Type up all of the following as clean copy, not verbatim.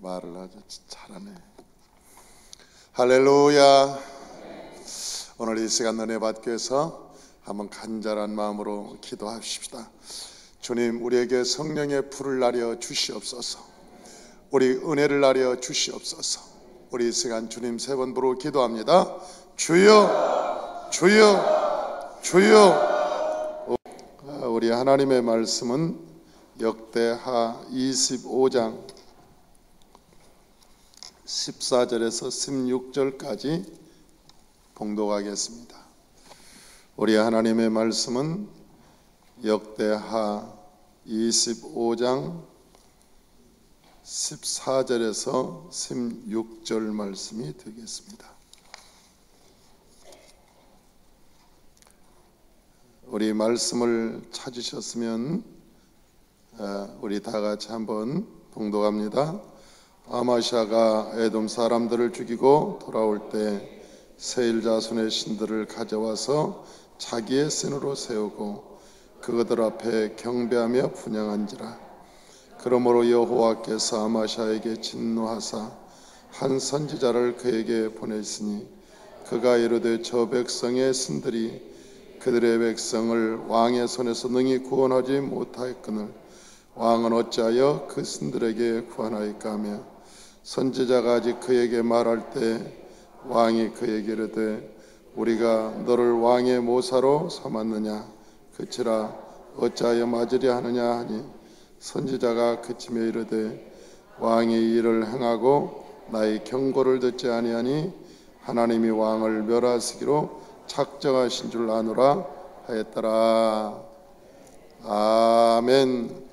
말을 아주 잘하네. 할렐루야. 오늘 이 시간 은혜 받기 위해서 한번 간절한 마음으로 기도하십시다. 주님, 우리에게 성령의 불을 나려 주시옵소서. 우리 은혜를 나려 주시옵소서. 우리 이 시간 주님 세 번 부르고 기도합니다. 주여, 주여, 주여. 우리 하나님의 말씀은 역대하 25장 14절에서 16절까지 봉독하겠습니다. 우리 하나님의 말씀은 역대하 25장 14절에서 16절 말씀이 되겠습니다. 우리 말씀을 찾으셨으면 우리 다 같이 한번 봉독합니다. 아마샤가 에돔 사람들을 죽이고 돌아올 때 세일 자손의 신들을 가져와서 자기의 신으로 세우고 그들 앞에 경배하며 분향한지라. 그러므로 여호와께서 아마샤에게 진노하사 한 선지자를 그에게 보내시니 그가 이르되 저 백성의 신들이 그들의 백성을 왕의 손에서 능히 구원하지 못하였거늘 왕은 어찌하여 그 신들에게 구원하였까 하며 선지자가 아직 그에게 말할 때 왕이 그에게 이르되 우리가 너를 왕의 모사로 삼았느냐 그치라 어찌하여 맞으려 하느냐 하니 선지자가 그치며 이르되 왕이 이를 행하고 나의 경고를 듣지 아니하니 하나님이 왕을 멸하시기로 작정하신 줄 아노라 하였더라. 아멘.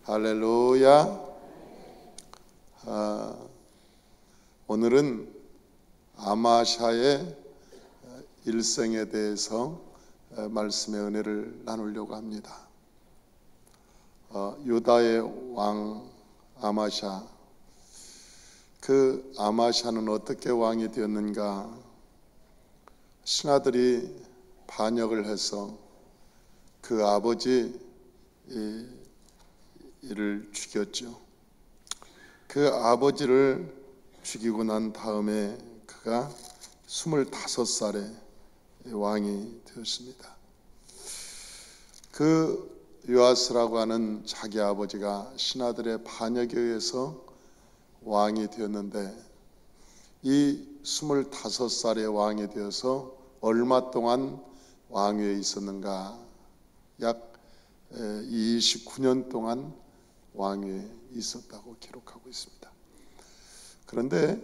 할렐루야. 오늘은 아마샤의 일생에 대해서 말씀의 은혜를 나누려고 합니다. 유다의 왕 아마샤, 그 아마샤는 어떻게 왕이 되었는가? 신하들이 반역을 해서 그 아버지 이를 죽였죠. 그 아버지를 죽이고 난 다음에 그가 25살에 왕이 되었습니다. 그 요아스라고 하는 자기 아버지가 신하들의 반역에 의해서 왕이 되었는데 이 25살의 왕이 되어서 얼마 동안 왕위에 있었는가? 약 29년 동안 왕위에 있었다고 기록하고 있습니다. 그런데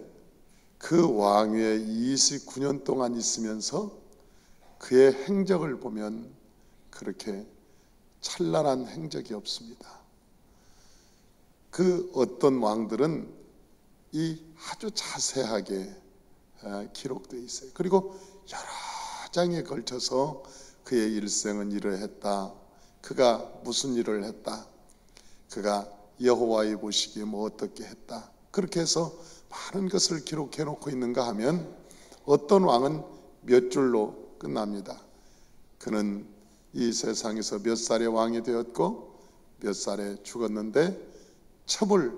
그 왕위에 29년 동안 있으면서 그의 행적을 보면 그렇게 찬란한 행적이 없습니다. 그 어떤 왕들은 이 아주 자세하게 기록되어 있어요. 그리고 여러 장에 걸쳐서 그의 일생은 이러했다. 그가 무슨 일을 했다. 그가 여호와의 보시기에 뭐 어떻게 했다. 그렇게 해서 많은 것을 기록해 놓고 있는가 하면 어떤 왕은 몇 줄로 끝납니다. 그는 이 세상에서 몇 살에 왕이 되었고 몇 살에 죽었는데 첩을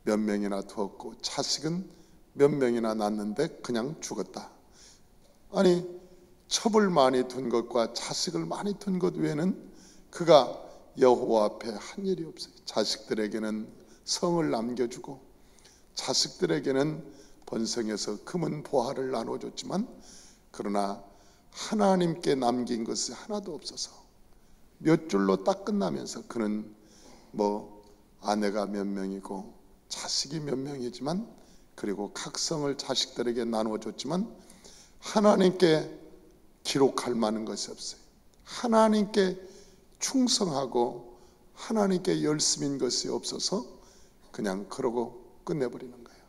몇 명이나 두었고 자식은 몇 명이나 낳았는데 그냥 죽었다. 아니 첩을 많이 둔 것과 자식을 많이 둔 것 외에는 그가 여호와 앞에 한 일이 없어요. 자식들에게는 성을 남겨주고 자식들에게는 번성해서 금은 보화를 나눠줬지만 그러나 하나님께 남긴 것이 하나도 없어서 몇 줄로 딱 끝나면서 그는 뭐 아내가 몇 명이고 자식이 몇 명이지만 그리고 각 성을 자식들에게 나눠줬지만 하나님께 기록할 만한 것이 없어요. 하나님께 충성하고 하나님께 열심인 것이 없어서 그냥 그러고 끝내버리는 거예요.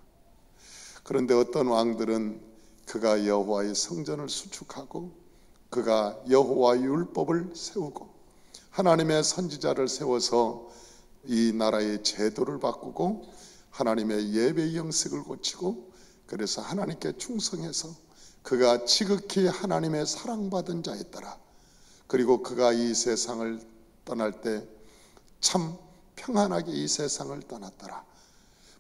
그런데 어떤 왕들은 그가 여호와의 성전을 수축하고 그가 여호와의 율법을 세우고 하나님의 선지자를 세워서 이 나라의 제도를 바꾸고 하나님의 예배 형식을 고치고 그래서 하나님께 충성해서 그가 지극히 하나님의 사랑받은 자였더라. 그리고 그가 이 세상을 떠날 때 참 평안하게 이 세상을 떠났더라.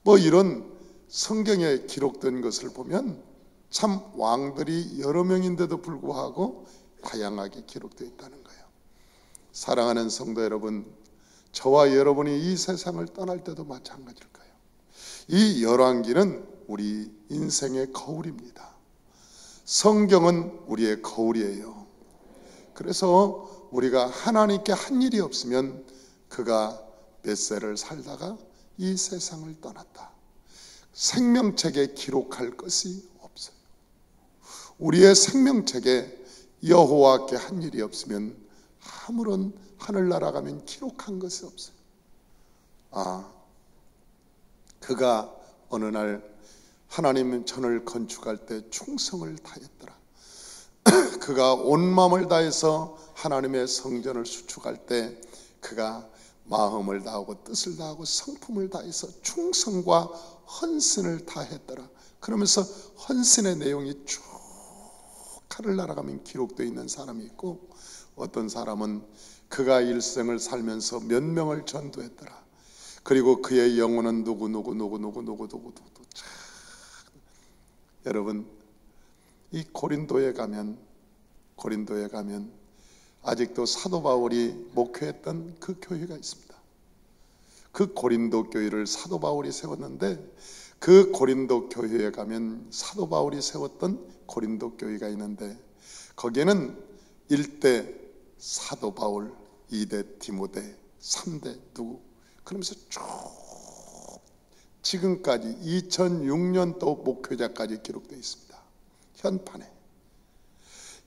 뭐 이런 성경에 기록된 것을 보면 참 왕들이 여러 명인데도 불구하고 다양하게 기록되어 있다는 거예요. 사랑하는 성도 여러분, 저와 여러분이 이 세상을 떠날 때도 마찬가지일 거예요. 이 열왕기는 우리 인생의 거울입니다. 성경은 우리의 거울이에요. 그래서 우리가 하나님께 한 일이 없으면 그가 몇 세를 살다가 이 세상을 떠났다. 생명책에 기록할 것이 없어요. 우리의 생명책에 여호와께 한 일이 없으면 아무런 하늘나라 가면 기록한 것이 없어요. 그가 어느 날 하나님 전을 건축할 때 충성을 다했더라. 그가 온 마음을 다해서 하나님의 성전을 수축할 때 그가 마음을 다하고 뜻을 다하고 성품을 다해서 충성과 헌신을 다했더라. 그러면서 헌신의 내용이 쭉 하늘나라 가면 기록되어 있는 사람이 있고, 어떤 사람은 그가 일생을 살면서 몇 명을 전도했더라. 그리고 그의 영혼은 누구. 여러분, 이 고린도에 가면 아직도 사도 바울이 목회했던 그 교회가 있습니다. 그 고린도 교회를 사도 바울이 세웠는데, 그 고린도 교회에 가면 사도 바울이 세웠던 고린도 교회가 있는데, 거기에는 1대 사도 바울, 2대 디모데, 3대 누구, 그러면서 쭉 지금까지 2006년도 목회자까지 기록되어 있습니다. 현판에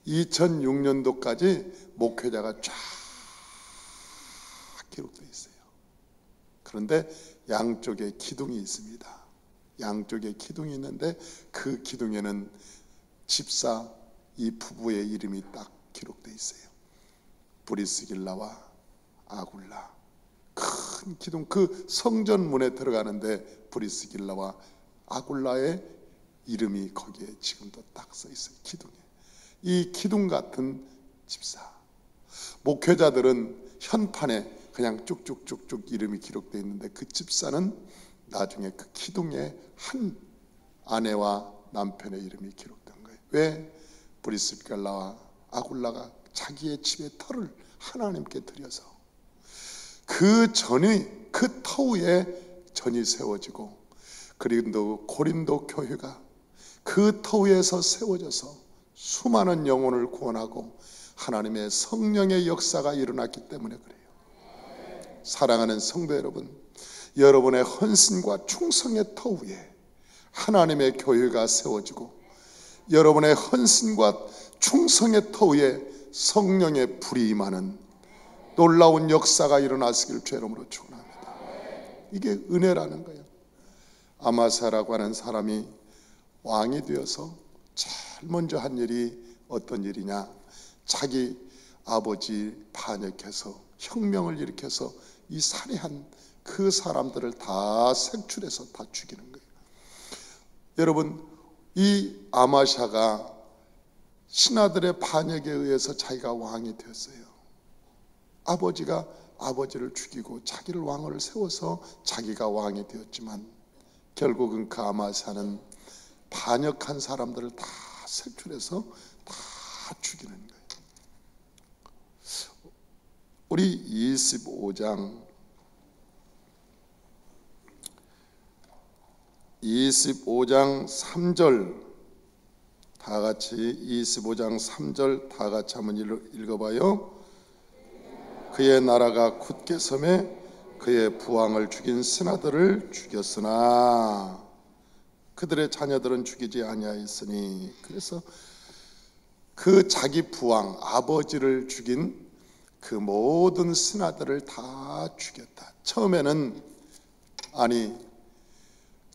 2006년도까지 목회자가 쫙 기록되어 있어요. 그런데 양쪽에 기둥이 있습니다. 양쪽에 기둥이 있는데 그 기둥에는 집사 이 부부의 이름이 딱 기록되어 있어요. 브리스길라와 아굴라. 큰 기둥, 그 성전문에 들어가는데 브리스길라와 아굴라의 이름이 거기에 지금도 딱 써 있어요. 기둥에. 이 기둥 같은 집사. 목회자들은 현판에 그냥 쭉쭉쭉쭉 이름이 기록되어 있는데, 그 집사는 나중에 그 기둥에 한 아내와 남편의 이름이 기록된 거예요. 왜? 브리스길라와 아굴라가 자기의 집의 터를 하나님께 드려서 그 터위에 전이 세워지고, 그리고 고린도 교회가 그 터위에서 세워져서 수많은 영혼을 구원하고 하나님의 성령의 역사가 일어났기 때문에 그래요. 사랑하는 성도 여러분, 여러분의 헌신과 충성의 터위에 하나님의 교회가 세워지고, 여러분의 헌신과 충성의 터위에 성령의 불이 임하는 놀라운 역사가 일어나시길 주 이름으로 축원합니다. 이게 은혜라는 거예요. 아마사라고 하는 사람이 왕이 되어서 제일 먼저 한 일이 어떤 일이냐, 자기 아버지 반역해서 혁명을 일으켜서 이 살해한 그 사람들을 다 색출해서 다 죽이는 거예요. 여러분, 이 아마샤가 신하들의 반역에 의해서 자기가 왕이 되었어요. 아버지가 아버지를 죽이고 자기를 왕으로 세워서 자기가 왕이 되었지만, 결국은 그 아마샤는 반역한 사람들을 다 색출해서 다 죽이는 거예요. 우리 25장 3절 다 같이, 25장 3절 다 같이 한번 읽어봐요. 그의 나라가 굳게 섬에 그의 부왕을 죽인 신하들을 죽였으나 그들의 자녀들은 죽이지 아니하였으니. 그래서 그 자기 부왕 아버지를 죽인 그 모든 신하들을 다 죽였다. 처음에는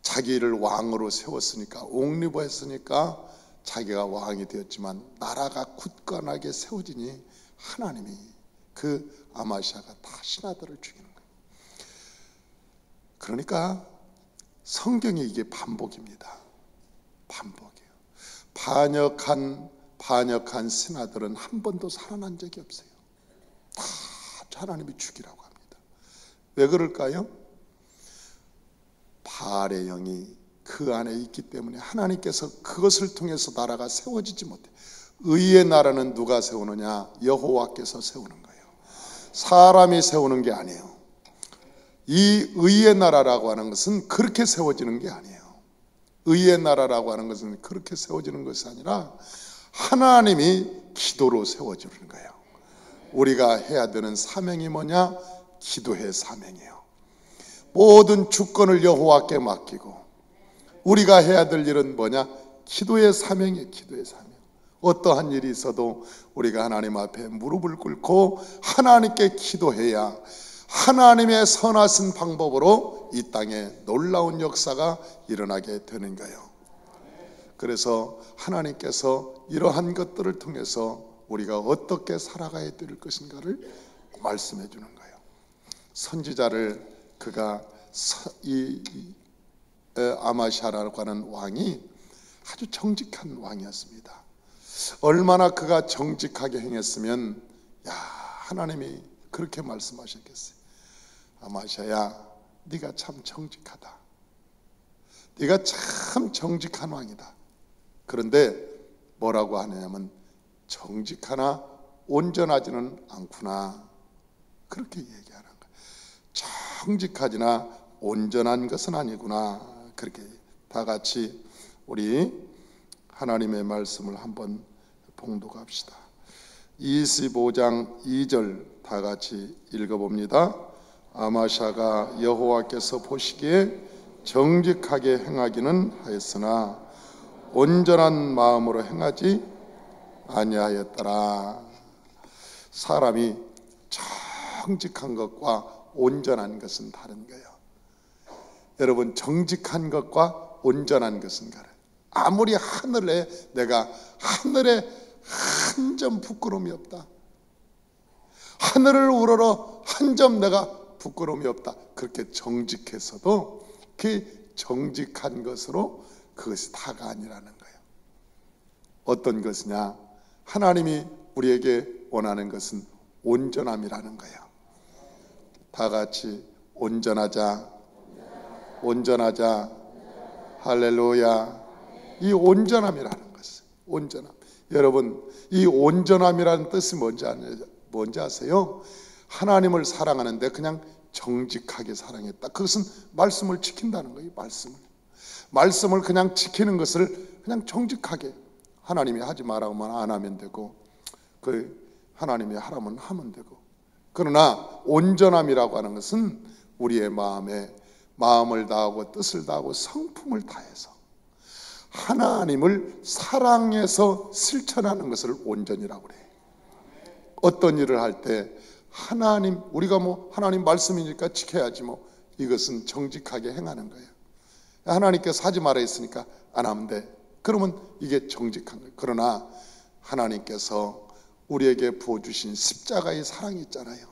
자기를 왕으로 세웠으니까, 옹립했으니까 자기가 왕이 되었지만, 나라가 굳건하게 세워지니 하나님이 그 아마샤가 다 신하들을 죽이는 거예요. 그러니까 성경이 이게 반복입니다. 반복이에요. 반역한 신하들은 한 번도 살아난 적이 없어요. 다 하나님이 죽이라고 합니다. 왜 그럴까요? 바알의 영이 그 안에 있기 때문에 하나님께서 그것을 통해서 나라가 세워지지 못해. 의의 나라는 누가 세우느냐? 여호와께서 세우는 거예요. 사람이 세우는 게 아니에요. 이 의의 나라라고 하는 것은 그렇게 세워지는 게 아니에요. 의의 나라라고 하는 것은 그렇게 세워지는 것이 아니라 하나님이 기도로 세워지는 거예요. 우리가 해야 되는 사명이 뭐냐? 기도의 사명이에요. 모든 주권을 여호와께 맡기고 우리가 해야 될 일은 뭐냐? 기도의 사명이에요. 기도의 사명. 어떠한 일이 있어도 우리가 하나님 앞에 무릎을 꿇고 하나님께 기도해야 하나님의 선하신 방법으로 이 땅에 놀라운 역사가 일어나게 되는 거예요. 그래서 하나님께서 이러한 것들을 통해서 우리가 어떻게 살아가야 될 것인가를 말씀해 주는 거예요. 선지자를 그가 아마시아라고 하는 왕이 아주 정직한 왕이었습니다. 얼마나 그가 정직하게 행했으면 하나님이 그렇게 말씀하셨겠어요. 아마시아야, 네가 참 정직하다. 네가 참 정직한 왕이다. 그런데 뭐라고 하냐면 정직하나 온전하지는 않구나. 그렇게 얘기하는 거예요. 정직하지나 온전한 것은 아니구나. 그렇게 다 같이 우리 하나님의 말씀을 한번 봉독합시다. 25장 2절 다 같이 읽어봅니다. 아마샤가 여호와께서 보시기에 정직하게 행하기는 하였으나 온전한 마음으로 행하지 아니하였더라. 사람이 정직한 것과 온전한 것은 다른 거예요. 여러분, 정직한 것과 온전한 것은 다르요. 아무리 내가 하늘에 한 점 부끄러움이 없다. 하늘을 우러러 한 점 내가 부끄러움이 없다. 그렇게 정직해서도 그 정직한 것으로 그것이 다가 아니라는 거예요. 어떤 것이냐? 하나님이 우리에게 원하는 것은 온전함이라는 거예요. 다 같이 온전하자. 온전하자. 할렐루야. 이 온전함이라는 것은 온전함. 여러분, 이 온전함이라는 뜻이 뭔지 아세요? 하나님을 사랑하는데 그냥 정직하게 사랑했다. 그것은 말씀을 지킨다는 거예요. 말씀을 그냥 지키는 것을 그냥 정직하게, 하나님이 하지 말라면 안 하면 되고, 하나님이 하라면 하면 되고. 그러나 온전함이라고 하는 것은 우리의 마음을 다하고 뜻을 다하고 성품을 다해서 하나님을 사랑해서 실천하는 것을 온전이라고 그래요. 어떤 일을 할 때 우리가 하나님 말씀이니까 지켜야지 이것은 정직하게 행하는 거예요. 하나님께서 하지 말아 했으니까 안 하면 돼. 그러면 이게 정직한 거예요. 그러나 하나님께서 우리에게 부어주신 십자가의 사랑이 있잖아요.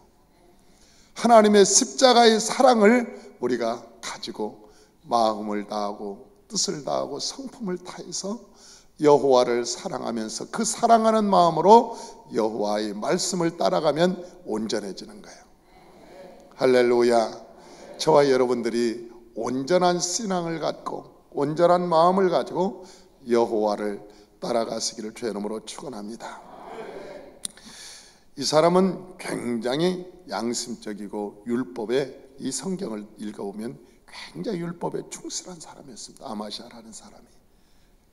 하나님의 십자가의 사랑을 우리가 가지고 마음을 다하고 뜻을 다하고 성품을 다해서 여호와를 사랑하면서 그 사랑하는 마음으로 여호와의 말씀을 따라가면 온전해지는 거예요. 할렐루야. 저와 여러분들이 온전한 신앙을 갖고 온전한 마음을 가지고 여호와를 따라가시기를 주의 이름으로 축원합니다. 이 사람은 굉장히 양심적이고 율법에, 이 성경을 읽어보면 굉장히 율법에 충실한 사람이었습니다. 아마시아라는 사람이.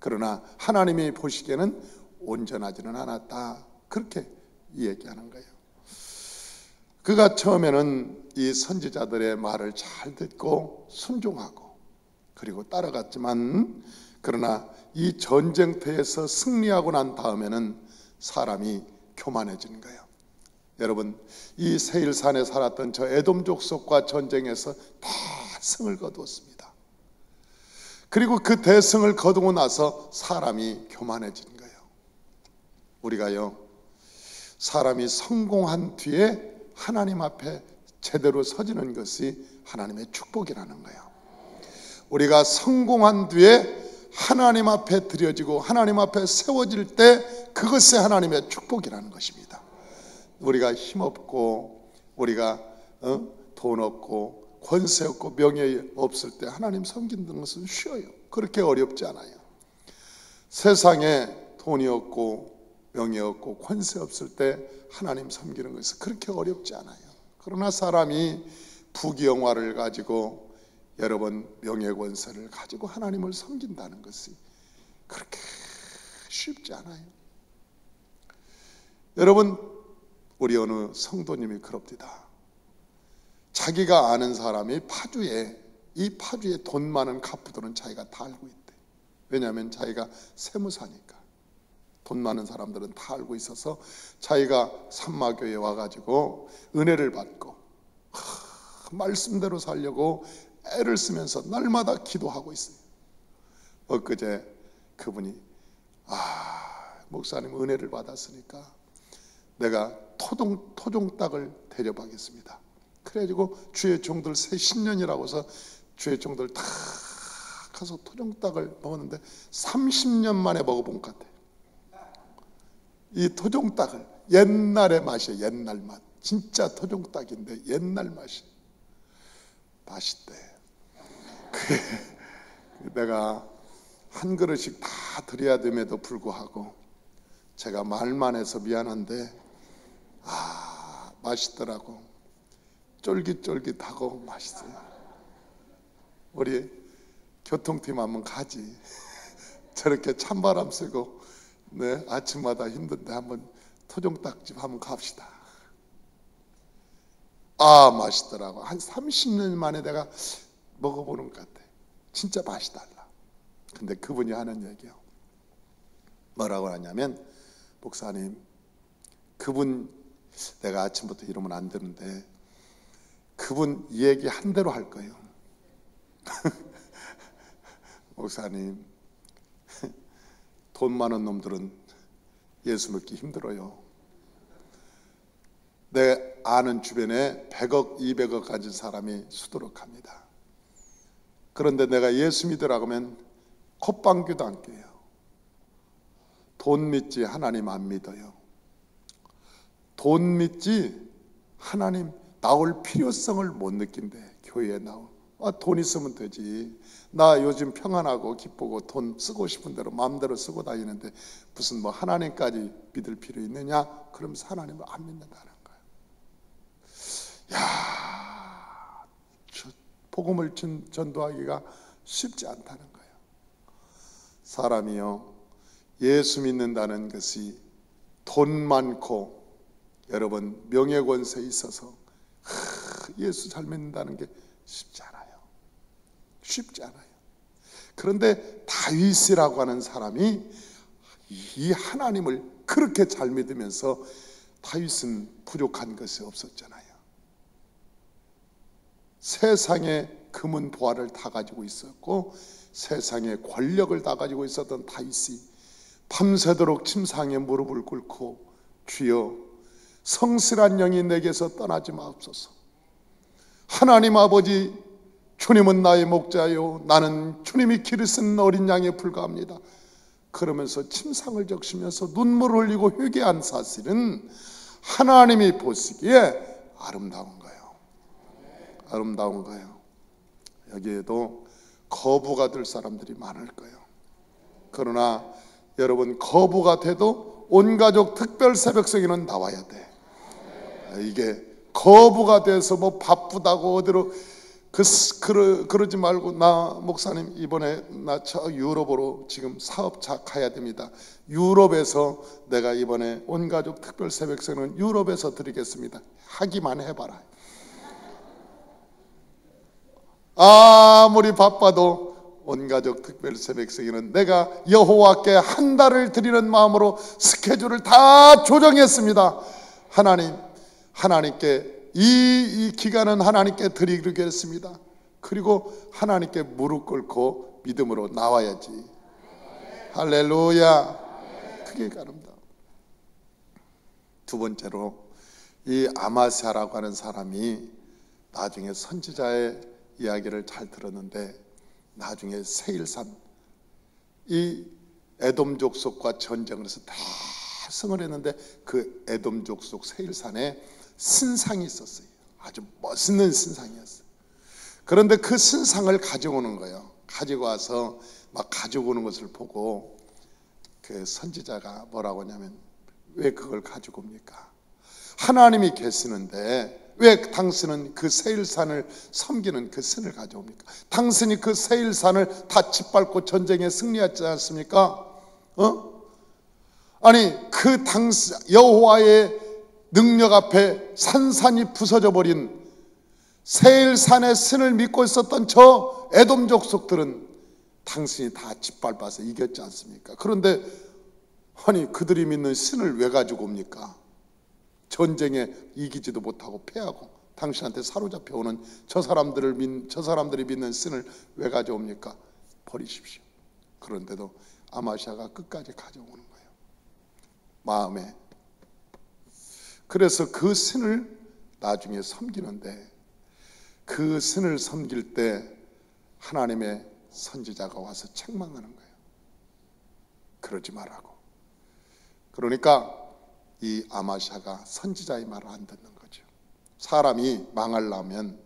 그러나 하나님이 보시기에는 온전하지는 않았다. 그렇게 얘기하는 거예요. 그가 처음에는 이 선지자들의 말을 잘 듣고 순종하고 그리고 따라갔지만, 그러나 이 전쟁터에서 승리하고 난 다음에는 사람이 교만해지는 거예요. 여러분, 이 세일산에 살았던 저 에돔 족속과 전쟁에서 대승을 거두었습니다. 그리고 그 대승을 거두고 나서 사람이 교만해진 거예요. 우리가요, 사람이 성공한 뒤에 하나님 앞에 제대로 서지는 것이 하나님의 축복이라는 거예요. 우리가 성공한 뒤에 하나님 앞에 드려지고 하나님 앞에 세워질 때 그것이 하나님의 축복이라는 것입니다. 우리가 힘없고 우리가 돈 없고 권세 없고 명예 없을 때 하나님 섬기는 것은 쉬워요. 그렇게 어렵지 않아요. 세상에 돈이 없고 명예 없고 권세 없을 때 하나님 섬기는 것은 그렇게 어렵지 않아요. 그러나 사람이 부귀영화를 가지고 여러 번 명예 권세를 가지고 하나님을 섬긴다는 것이 그렇게 쉽지 않아요. 여러분, 우리 어느 성도님이 그럽니다. 자기가 아는 사람이 이 파주에 돈 많은 카푸들은 자기가 다 알고 있대. 왜냐하면 자기가 세무사니까. 돈 많은 사람들은 다 알고 있어서 자기가 산마교에 와가지고 은혜를 받고 말씀대로 살려고 애를 쓰면서 날마다 기도하고 있어요. 엊그제 그분이 목사님 은혜를 받았으니까 내가 토종닭을 대접하겠습니다. 그래가지고 주의 종들 새 신년이라고 해서 주의 종들 다 가서 토종닭을 먹었는데 30년 만에 먹어본 것 같아요. 이 토종닭을 옛날의 맛이에요. 옛날 맛. 진짜 토종닭인데 옛날 맛이 맛있대. 내가 한 그릇씩 다 드려야 됨에도 불구하고 제가 말만 해서 미안한데 맛있더라고. 쫄깃쫄깃하고 맛있어요. 우리 교통팀 한번 가지. 저렇게 찬바람 쐬고 아침마다 힘든데 한번 토종닭집 한번 갑시다. 맛있더라고. 한 30년 만에 내가 먹어보는 것 같아. 진짜 맛이 달라. 근데 그분이 하는 얘기요. 뭐라고 하냐면, 목사님, 그분 내가 아침부터 이러면 안 되는데 그분 얘기한 대로 할 거예요. 목사님, 돈 많은 놈들은 예수 믿기 힘들어요. 내 아는 주변에 100억, 200억 가진 사람이 수두룩합니다. 그런데 내가 예수 믿으라고 하면 콧방귀도 안 껴요. 돈 믿지 하나님 안 믿어요. 돈 믿지 하나님 나올 필요성을 못 느낀대. 교회에 나올. 돈 있으면 되지. 나 요즘 평안하고 기쁘고 돈 쓰고 싶은 대로 마음대로 쓰고 다니는데 무슨 하나님까지 믿을 필요 있느냐? 그러면서 하나님을 안 믿는다는 거예요. 복음을 전도하기가 쉽지 않다는 거예요. 사람이요, 예수 믿는다는 것이 돈 많고 여러분 명예권세에 있어서 예수 잘 믿는다는 게 쉽지 않아요. 쉽지 않아요. 그런데 다윗이라고 하는 사람이 이 하나님을 그렇게 잘 믿으면서 다윗은 부족한 것이 없었잖아요. 세상의 금은 보화를 다 가지고 있었고 세상의 권력을 다 가지고 있었던 다윗이 밤새도록 침상에 무릎을 꿇고 주여 성실한 영이 내게서 떠나지 마옵소서. 하나님 아버지, 주님은 나의 목자요 나는 주님이 기르신 어린 양에 불과합니다. 그러면서 침상을 적시면서 눈물을 흘리고 회개한 사실은 하나님이 보시기에 아름다운 거예요. 아름다운 거예요. 여기에도 거부가 될 사람들이 많을 거예요. 그러나 여러분, 거부가 돼도 온가족 특별 새벽성에는 나와야 돼. 이게 거부가 돼서 바쁘다고 어디로 그러지 말고, 나 목사님 이번에 나 저 유럽으로 지금 사업차 가야 됩니다. 유럽에서 내가 이번에 온가족 특별 새벽성은 유럽에서 드리겠습니다. 하기만 해봐라. 아무리 바빠도 온가족 특별 새벽성에는 내가 여호와께 한 달을 드리는 마음으로 스케줄을 다 조정했습니다. 하나님께 이 기간은 하나님께 드리겠습니다. 그리고 하나님께 무릎 꿇고 믿음으로 나와야지. 할렐루야. 그게 아름다워. 두 번째로, 이 아마스야라고 하는 사람이 나중에 선지자의 이야기를 잘 들었는데 나중에 세일산, 이 에돔 족속과 전쟁을 해서 대승을 했는데 그 에돔 족속 세일산에 신상이 있었어요. 아주 멋있는 신상이었어요. 그런데 그 신상을 가져오는 거예요. 가지고 와서 막 가지고 오는 것을 보고 그 선지자가 뭐라고 하냐면, 왜 그걸 가지고 옵니까? 하나님이 계시는데 왜 당신은 그 세일산을 섬기는 그 신을 가져옵니까? 당신이 그 세일산을 다 짓밟고 전쟁에 승리했지 않습니까? 아니 그 당시 여호와의 능력 앞에 산산이 부서져 버린 세일산의 신을 믿고 있었던 저 에돔 족속들은 당신이 다 짓밟아서 이겼지 않습니까? 그런데 아니 그들이 믿는 신을 왜 가지고 옵니까? 전쟁에 이기지도 못하고 패하고 당신한테 사로잡혀 오는 저 사람들이 믿는 신을 왜 가져옵니까? 버리십시오. 그런데도 아마시아가 끝까지 가져오는 거예요. 마음에. 그래서 그 신을 나중에 섬기는데, 그 신을 섬길 때 하나님의 선지자가 와서 책망하는 거예요. 그러지 말라고. 그러니까 이 아마시아가 선지자의 말을 안 듣는 거죠. 사람이 망하려면,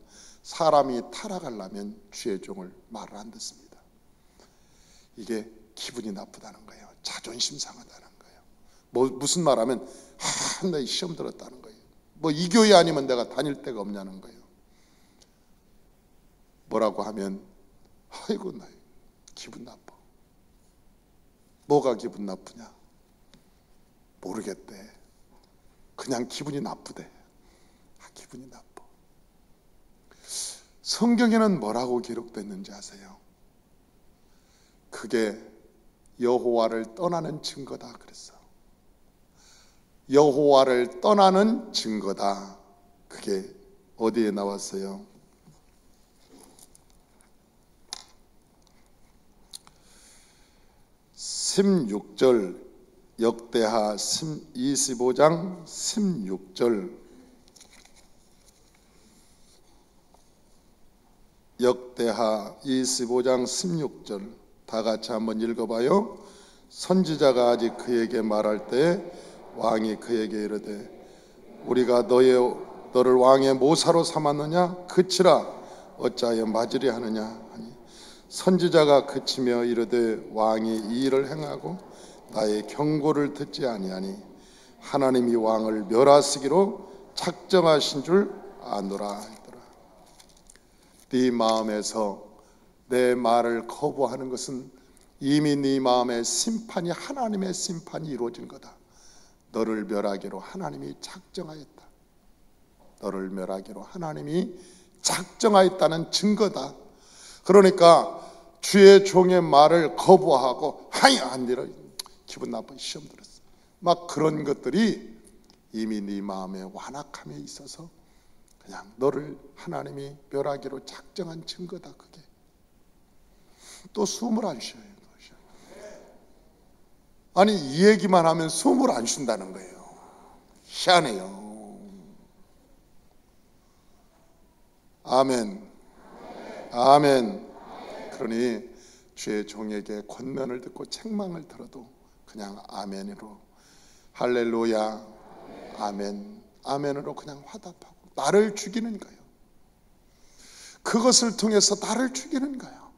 사람이 타락하려면 주의 종을 말을 안 듣습니다. 이게 기분이 나쁘다는 거예요. 자존심 상하다는 거예요. 무슨 말하면 나 시험 들었다는 거예요. 이 교회 아니면 내가 다닐 데가 없냐는 거예요. 뭐라고 하면 아이고 나 기분 나빠. 뭐가 기분 나쁘냐? 모르겠대. 그냥 기분이 나쁘대. 기분이 나빠. 성경에는 뭐라고 기록됐는지 아세요? 그게 여호와를 떠나는 증거다 그랬어. 여호와를 떠나는 증거다. 그게 어디에 나왔어요? (16절) 역대하 25장 16절. 역대하 25장 16절 다 같이 한번 읽어봐요. 선지자가 아직 그에게 말할 때 왕이 그에게 이르되 우리가 너를 왕의 모사로 삼았느냐? 그치라. 어찌하여 맞으려 하느냐 하니, 선지자가 그치며 이르되 왕이 이 일을 행하고 나의 경고를 듣지 아니하니 하나님이 왕을 멸하시기로 작정하신 줄 아노라 했더라. 네 마음에서 내 말을 거부하는 것은 이미 네 마음의 심판이, 하나님의 심판이 이루어진 거다. 너를 멸하기로 하나님이 작정하였다. 너를 멸하기로 하나님이 작정하였다는 증거다. 그러니까 주의 종의 말을 거부하고 하이 안 들어, 기분 나빠, 시험 들었어, 막 그런 것들이 이미 네 마음의 완악함에 있어서 그냥 너를 하나님이 멸하기로 작정한 증거다. 그게 또 숨을 안 쉬어요. 아니 이 얘기만 하면 숨을 안 쉰다는 거예요. 희한해요. 아멘. 아멘. 그러니 주의 종에게 권면을 듣고 책망을 들어도 그냥 아멘으로, 할렐루야, 아멘, 아멘으로 그냥 화답하고 나를 죽이는 거예요. 그것을 통해서 나를 죽이는 거예요.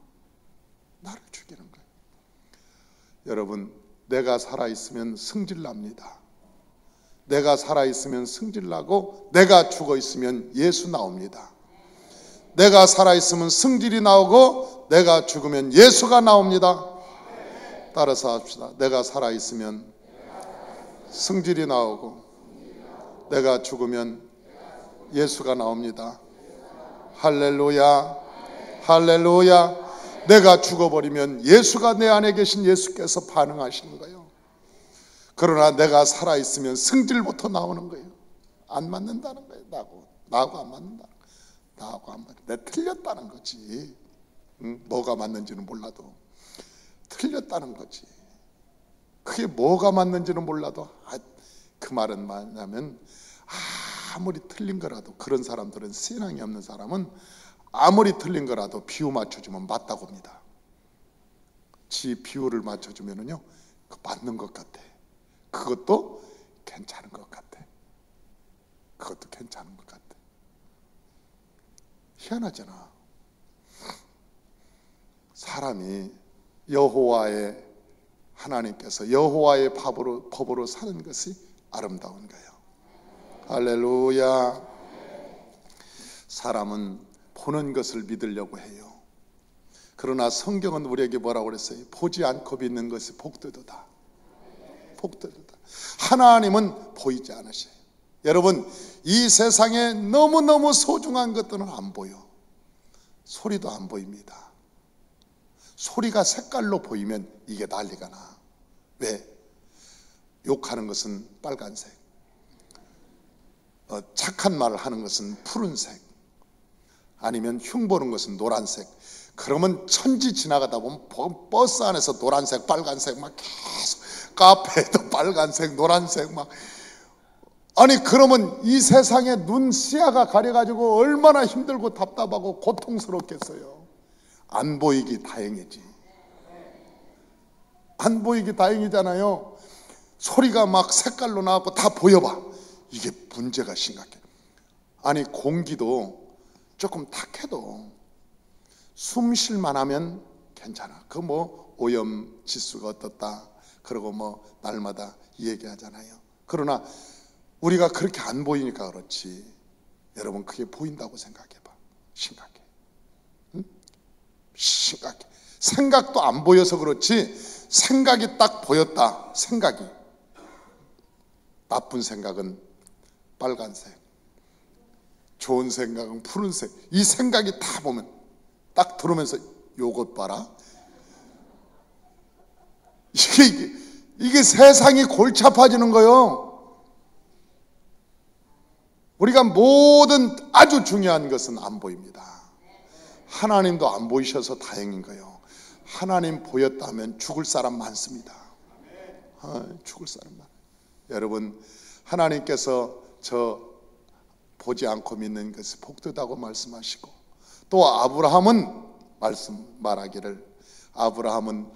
나를 죽이는 거예요. 여러분, 내가 살아있으면 승질납니다. 내가 살아있으면 승질나고 내가 죽어있으면 예수 나옵니다. 내가 살아있으면 승질이 나오고 내가 죽으면 예수가 나옵니다. 따라서 합시다. 내가 살아있으면 승질이 나오고 내가 죽으면 예수가 나옵니다. 할렐루야, 할렐루야. 내가 죽어버리면 예수가, 내 안에 계신 예수께서 반응하시는 거예요. 그러나 내가 살아있으면 승질부터 나오는 거예요. 안 맞는다는 거예요. 나하고 안 맞는다. 나하고 안 맞는다. 내 틀렸다는 거지. 뭐가 맞는지는 몰라도 틀렸다는 거지. 그게 뭐가 맞는지는 몰라도 그 말은 뭐냐면, 아무리 틀린 거라도, 그런 사람들은, 신앙이 없는 사람은 아무리 틀린 거라도 비유 맞춰주면 맞다고 합니다. 지 비유를 맞춰주면은요, 그 맞는 것 같아. 그것도 괜찮은 것 같아. 그것도 괜찮은 것 같아. 희한하잖아. 사람이 여호와의 하나님께서 여호와의 법으로 사는 것이 아름다운 거예요. 할렐루야. 사람은 보는 것을 믿으려고 해요. 그러나 성경은 우리에게 뭐라고 그랬어요? 보지 않고 믿는 것이 복되도다. 복되도다. 하나님은 보이지 않으셔요. 여러분, 이 세상에 너무너무 소중한 것들은 안 보여. 소리도 안 보입니다. 소리가 색깔로 보이면 이게 난리가 나. 왜? 욕하는 것은 빨간색, 착한 말을 하는 것은 푸른색, 아니면 흉보는 것은 노란색. 그러면 천지 지나가다 보면 버스 안에서 노란색, 빨간색 막 계속, 카페에도 빨간색, 노란색 막. 아니 그러면 이 세상에 눈 시야가 가려가지고 얼마나 힘들고 답답하고 고통스럽겠어요. 안 보이기 다행이지. 안 보이기 다행이잖아요. 소리가 막 색깔로 나왔고 다 보여봐. 이게 문제가 심각해. 아니 공기도 조금 탁해도 숨 쉴만 하면 괜찮아. 그 뭐 오염 지수가 어떻다 그러고 뭐 날마다 얘기하잖아요. 그러나 우리가 그렇게 안 보이니까 그렇지, 여러분 그게 보인다고 생각해봐. 심각해. 응? 심각해. 생각도 안 보여서 그렇지, 생각이 딱 보였다. 생각이, 나쁜 생각은 빨간색, 좋은 생각은 푸른색. 이 생각이 다 보면 딱 들으면서 요것 봐라. 이게 세상이 골치 아파지는 거예요. 우리가 모든 아주 중요한 것은 안 보입니다. 하나님도 안 보이셔서 다행인 거예요. 하나님 보였다면 죽을 사람 많습니다. 죽을 사람 많아요. 여러분, 하나님께서 저 보지 않고 믿는 것이 복되다고 말씀하시고, 또 아브라함은 말하기를, 아브라함은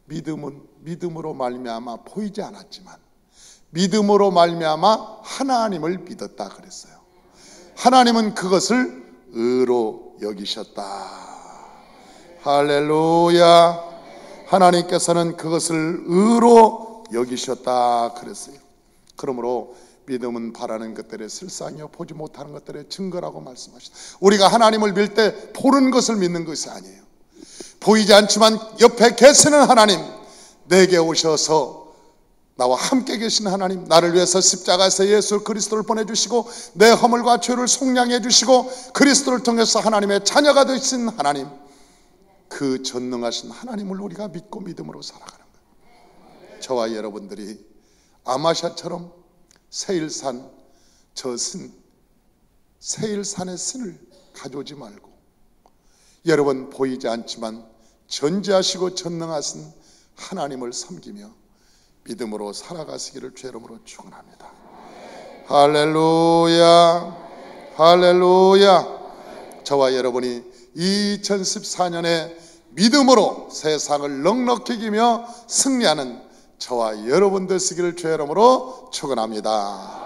믿음으로 말미암아 보이지 않았지만 믿음으로 말미암아 하나님을 믿었다 그랬어요. 하나님은 그것을 의로 여기셨다. 할렐루야. 하나님께서는 그것을 의로 여기셨다 그랬어요. 그러므로 믿음은 바라는 것들의 실상이요 보지 못하는 것들의 증거라고 말씀하셨어요. 우리가 하나님을 믿을 때 보는 것을 믿는 것이 아니에요. 보이지 않지만 옆에 계시는 하나님, 내게 오셔서 나와 함께 계신 하나님, 나를 위해서 십자가에서 예수 그리스도를 보내주시고 내 허물과 죄를 속량해 주시고 그리스도를 통해서 하나님의 자녀가 되신 하나님, 그 전능하신 하나님을 우리가 믿고 믿음으로 살아가는 거예요. 저와 여러분들이 아마샤처럼 세일산, 저 세일산의 신을 가져오지 말고, 여러분 보이지 않지만 전지하시고 전능하신 하나님을 섬기며 믿음으로 살아가시기를 주의 이름으로 축원합니다. 할렐루야. 할렐루야. 저와 여러분이 2014년에 믿음으로 세상을 넉넉히 이기며 승리하는 저와 여러분 되시기를 주의 이름으로 축원합니다.